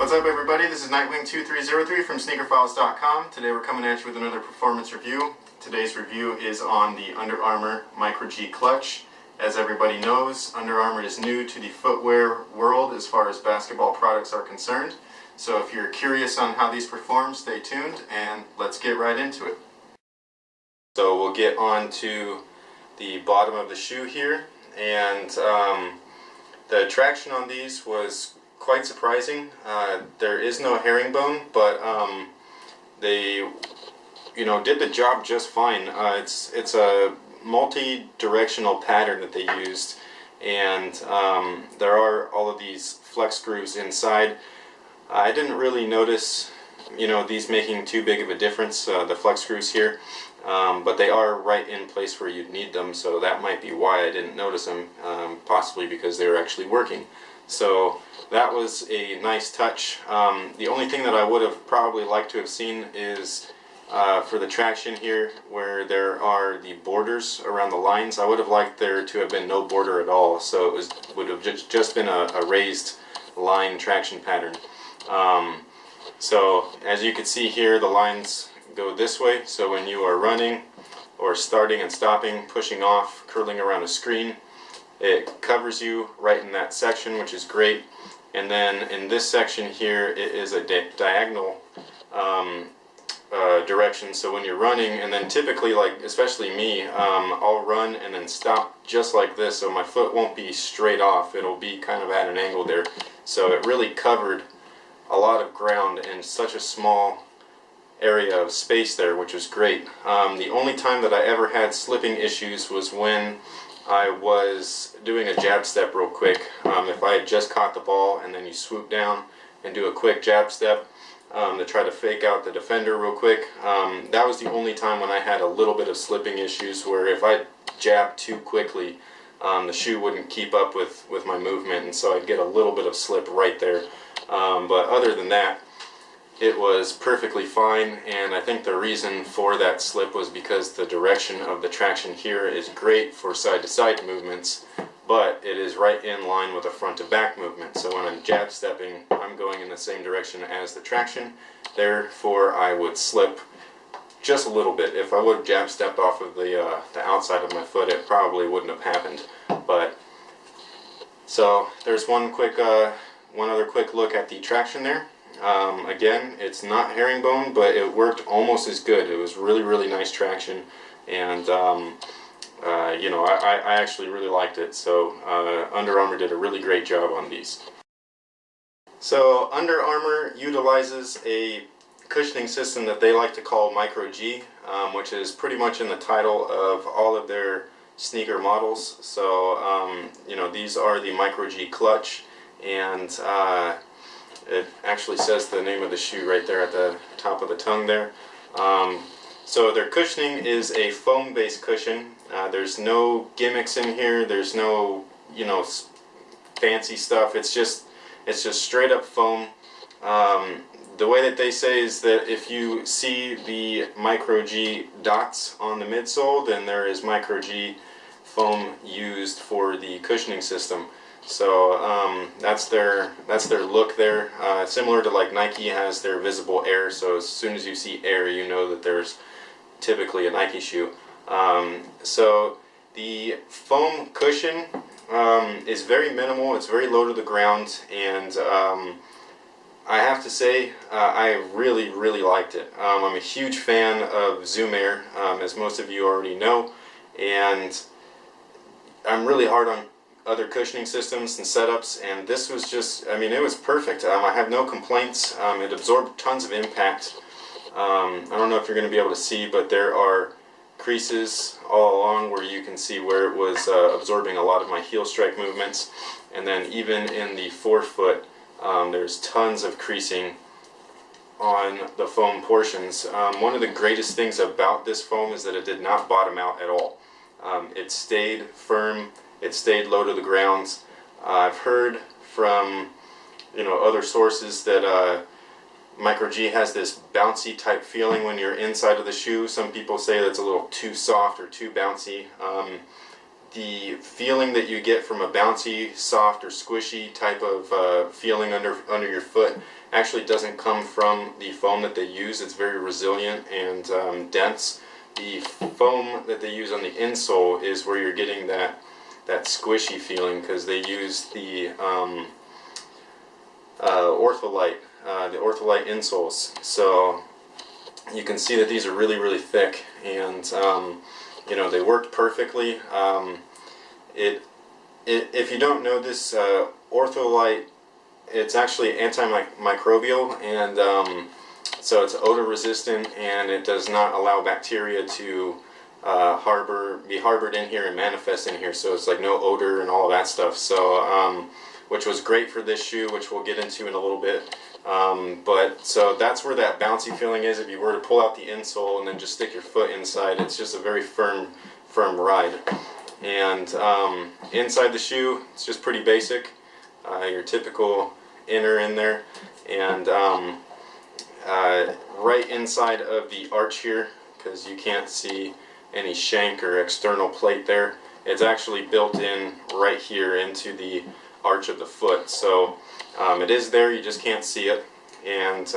What's up everybody, this is Nightwing2303 from sneakerfiles.com. Today we're coming at you with another performance review. Today's review is on the Under Armour Micro G Clutch. As everybody knows, Under Armour is new to the footwear world as far as basketball products are concerned. So if you're curious on how these perform, stay tuned and let's get right into it. So we'll get on to the bottom of the shoe here, and the traction on these was quite surprising. There is no herringbone, but they, did the job just fine. It's a multi-directional pattern that they used, and there are all of these flex grooves inside. I didn't really notice, these making too big of a difference, the flex grooves here, but they are right in place where you'd need them, so that might be why I didn't notice them, possibly because they were actually working. So that was a nice touch. The only thing that I would have probably liked to have seen is for the traction here, where there are the borders around the lines. I would have liked there to have been no border at all, so it would have just been a raised line traction pattern. So as you can see here, the lines go this way, so when you are running or starting and stopping, pushing off, curling around a screen, it covers you right in that section, which is great. And then in this section here, it is a diagonal direction, so when you're running, and then typically, like especially me, I'll run and then stop just like this, so my foot won't be straight off, it'll be kind of at an angle there. So it really covered a lot of ground in such a small area of space there, which was great. The only time that I ever had slipping issues was when I was doing a jab step real quick. If I had just caught the ball and then you swoop down and do a quick jab step to try to fake out the defender real quick, that was the only time when I had a little bit of slipping issues, where if I jabbed too quickly, the shoe wouldn't keep up with my movement, and so I'd get a little bit of slip right there. But other than that, it was perfectly fine, and I think the reason for that slip was because the direction of the traction here is great for side-to-side movements, but it is right in line with a front-to-back movement. So when I'm jab stepping, I'm going in the same direction as the traction, therefore I would slip just a little bit. If I would have jab stepped off of the outside of my foot, it probably wouldn't have happened. But so there's one other quick look at the traction there. Again, it's not herringbone, but it worked almost as good. It was really nice traction, and I actually really liked it. So Under Armour did a really great job on these. So Under Armour utilizes a cushioning system that they like to call Micro G, which is pretty much in the title of all of their sneaker models. So these are the Micro G Clutch, and it actually says the name of the shoe right there at the top of the tongue there. So their cushioning is a foam-based cushion. There's no gimmicks in here. There's no, fancy stuff. It's just straight up foam. The way that they say is that if you see the Micro G dots on the midsole, then there is Micro G foam used for the cushioning system. So that's their look there. Similar to like Nike has their visible air, so as soon as you see air, you know that there's typically a Nike shoe. So the foam cushion is very minimal. It's very low to the ground, and I have to say I really liked it. I'm a huge fan of Zoom Air, as most of you already know, and I'm really hard on other cushioning systems and setups, and this was just, it was perfect. I have no complaints. It absorbed tons of impact. I don't know if you're going to be able to see, but there are creases all along where you can see where it was absorbing a lot of my heel strike movements, and then even in the forefoot, there's tons of creasing on the foam portions. One of the greatest things about this foam is that it did not bottom out at all. It stayed firm. It stayed low to the ground. I've heard from other sources that Micro G has this bouncy type feeling when you're inside of the shoe. Some people say that's a little too soft or too bouncy. The feeling that you get from a bouncy, soft, or squishy type of feeling under your foot actually doesn't come from the foam that they use. It's very resilient and dense. The foam that they use on the insole is where you're getting that squishy feeling, because they use the ortholite insoles. So you can see that these are really, really thick, and you know, they worked perfectly. If you don't know this, ortholite, it's actually antimicrobial, and so it's odor resistant, and it does not allow bacteria to be harbored in here and manifest in here. So it's like no odor and all of that stuff. So which was great for this shoe, which we'll get into in a little bit. But so that's where that bouncy feeling is. If you were to pull out the insole and then just stick your foot inside, it's just a very firm ride. And inside the shoe, it's just pretty basic. Your typical inner in there, and right inside of the arch here, because you can't see any shank or external plate there, it's actually built in right here into the arch of the foot. So it is there, you just can't see it. And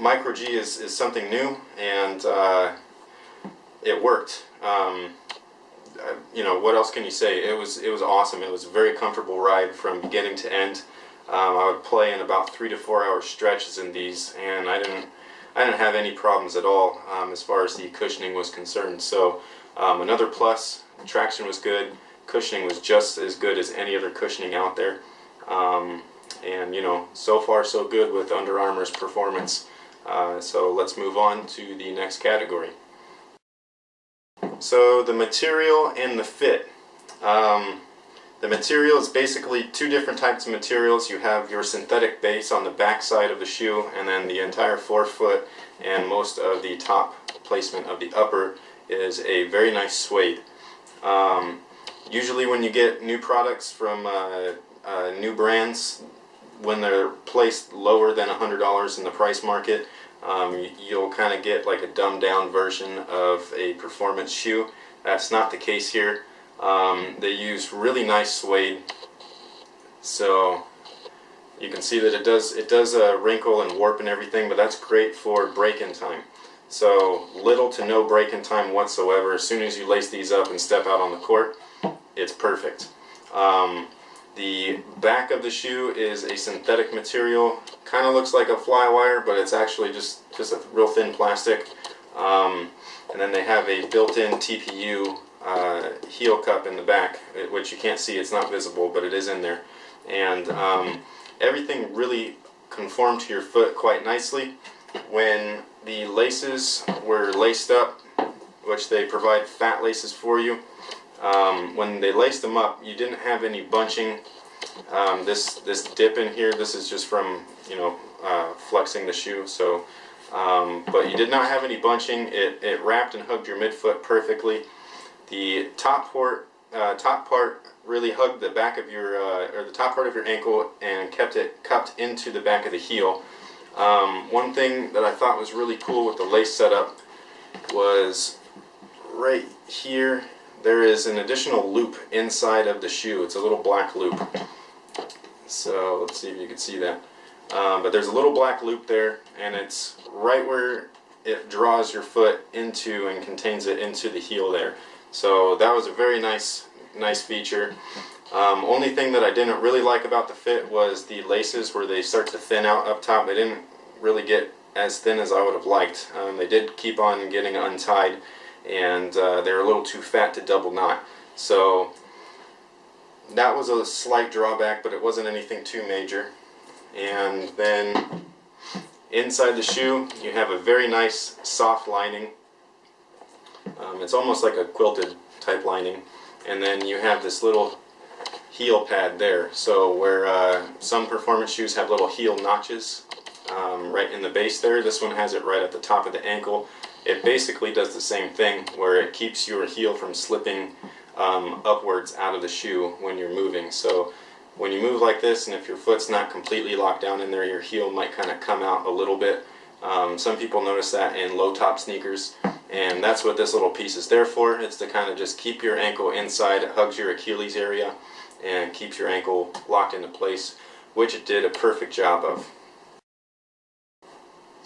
Micro G is something new, and it worked. You know, what else can you say? It was awesome. It was a very comfortable ride from beginning to end. I would play in about 3 to 4 hour stretches in these, and I didn't have any problems at all as far as the cushioning was concerned. So another plus, traction was good, cushioning was just as good as any other cushioning out there. And you know, so far so good with Under Armour's performance. So let's move on to the next category. So the material and the fit. The material is basically two different types of materials. You have your synthetic base on the back side of the shoe, and then the entire forefoot and most of the top placement of the upper is a very nice suede. Usually when you get new products from new brands, when they're placed lower than $100 in the price market, you'll kind of get like a dumbed down version of a performance shoe. That's not the case here. They use really nice suede, so you can see that it does wrinkle and warp and everything, but that's great for break-in time. So little to no break-in time whatsoever. As soon as you lace these up and step out on the court, it's perfect. The back of the shoe is a synthetic material. Kind of looks like a fly wire, but it's actually just a real thin plastic. And then they have a built-in TPU heel cup in the back, which you can't see, it's not visible, but it is in there. And everything really conformed to your foot quite nicely. When the laces were laced up, which they provide fat laces for you, when they laced them up, you didn't have any bunching. This dip in here, this is just from, you know, flexing the shoe. So, but you did not have any bunching. It wrapped and hugged your midfoot perfectly. The top part really hugged the back of your, or the top part of your ankle, and kept it cupped into the back of the heel. One thing that I thought was really cool with the lace setup was right here. There is an additional loop inside of the shoe. It's a little black loop. So let's see if you can see that. But there's a little black loop there, and it's right where it draws your foot into and contains it into the heel there. So that was a very nice feature. Only thing that I didn't really like about the fit was the laces, where they start to thin out up top. They didn't really get as thin as I would have liked. They did keep on getting untied, and they're a little too fat to double knot. So that was a slight drawback, but it wasn't anything too major. And then inside the shoe, you have a very nice soft lining. It's almost like a quilted type lining. And then you have this little heel pad there. So where some performance shoes have little heel notches right in the base there, this one has it right at the top of the ankle. It basically does the same thing, where it keeps your heel from slipping upwards out of the shoe when you're moving. So when you move like this, and if your foot's not completely locked down in there, your heel might kind of come out a little bit. Some people notice that in low top sneakers, and that's what this little piece is there for. It's to kind of just keep your ankle inside. It hugs your Achilles area and keeps your ankle locked into place, which it did a perfect job of.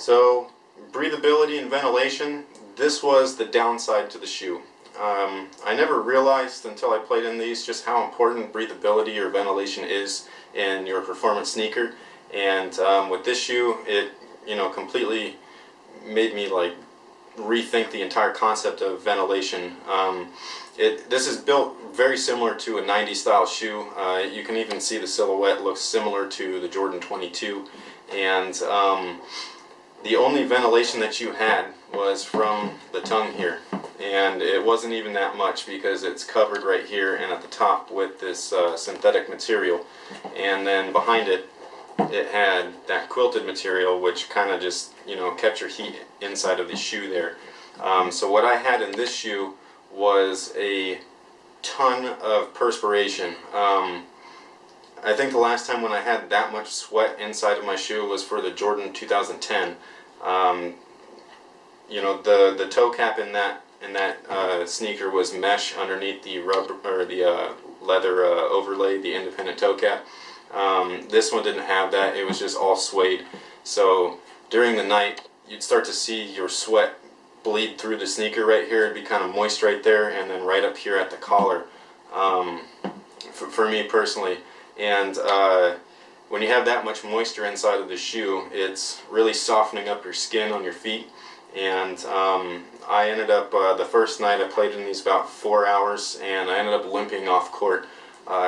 So breathability and ventilation, this was the downside to the shoe. I never realized until I played in these just how important breathability or ventilation is in your performance sneaker. And with this shoe, it completely made me like rethink the entire concept of ventilation. This is built very similar to a 90s style shoe. You can even see the silhouette looks similar to the Jordan 22, and the only ventilation that you had was from the tongue here, and it wasn't even that much because it's covered right here and at the top with this synthetic material, and then behind it had that quilted material which kind of just kept your heat inside of the shoe there. So what I had in this shoe was a ton of perspiration. I think the last time when I had that much sweat inside of my shoe was for the Jordan 2010. The toe cap in that sneaker was mesh underneath the rubber or the leather overlay, the independent toe cap. This one didn't have that. It was just all suede. So during the night, you'd start to see your sweat bleed through the sneaker right here. It'd be kind of moist right there, and then right up here at the collar. For me personally, and when you have that much moisture inside of the shoe, it's really softening up your skin on your feet. And I ended up the first night I played in these about 4 hours, and I ended up limping off court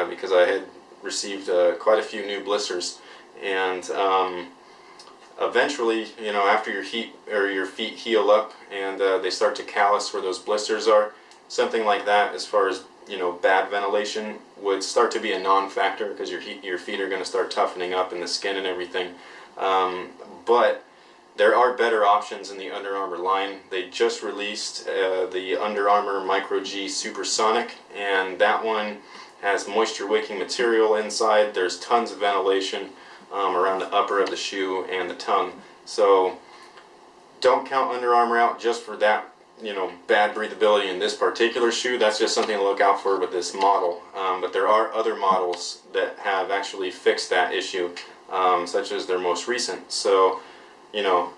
because I had received quite a few new blisters. And eventually, after your feet heal up and they start to callus where those blisters are, something like that, as far as bad ventilation, would start to be a non-factor because your feet are going to start toughening up in the skin and everything. But there are better options in the Under Armour line. They just released the Under Armour Micro G Supersonic, and that one has moisture wicking material inside. There's tons of ventilation around the upper of the shoe and the tongue. So don't count Under Armour out just for that bad breathability in this particular shoe. That's just something to look out for with this model. But there are other models that have actually fixed that issue, such as their most recent. So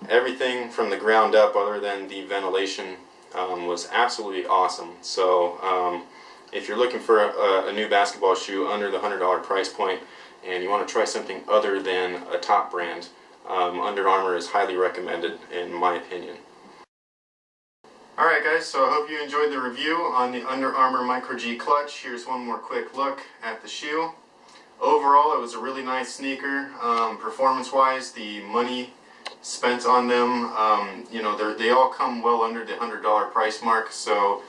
everything from the ground up other than the ventilation was absolutely awesome. So if you're looking for a new basketball shoe under the $100 price point and you want to try something other than a top brand, Under Armour is highly recommended in my opinion. Alright guys, so I hope you enjoyed the review on the Under Armour Micro G clutch. Here's one more quick look at the shoe. Overall, it was a really nice sneaker. Performance wise, the money spent on them, they all come well under the $100 price mark, so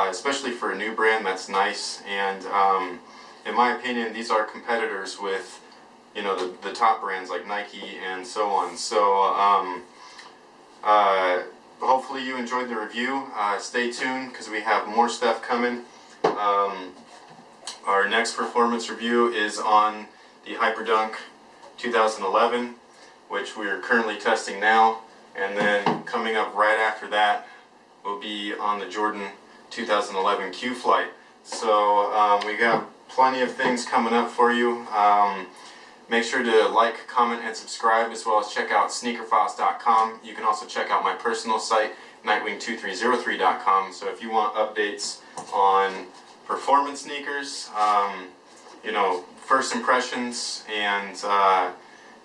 especially for a new brand, that's nice. And in my opinion, these are competitors with the top brands like Nike and so on. So hopefully you enjoyed the review. Stay tuned because we have more stuff coming. Our next performance review is on the Hyperdunk 2011, which we are currently testing now, and then coming up right after that will be on the Jordan 2011 Q Flight. So we got plenty of things coming up for you. Make sure to like, comment, and subscribe, as well as check out sneakerfiles.com. You can also check out my personal site, nightwing2303.com. So if you want updates on performance sneakers, first impressions, and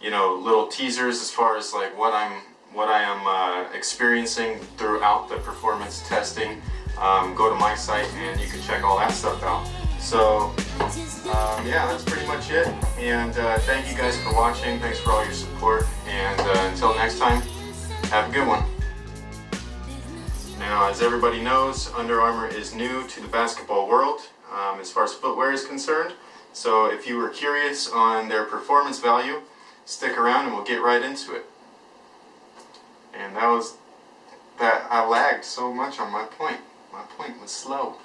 little teasers as far as like what I am experiencing throughout the performance testing, go to my site and you can check all that stuff out. So yeah, that's pretty much it, and thank you guys for watching. Thanks for all your support, and until next time, have a good one. Now, as everybody knows, Under Armour is new to the basketball world as far as footwear is concerned. So if you were curious on their performance value, stick around and we'll get right into it. And that I lagged so much on my point. My point was slow.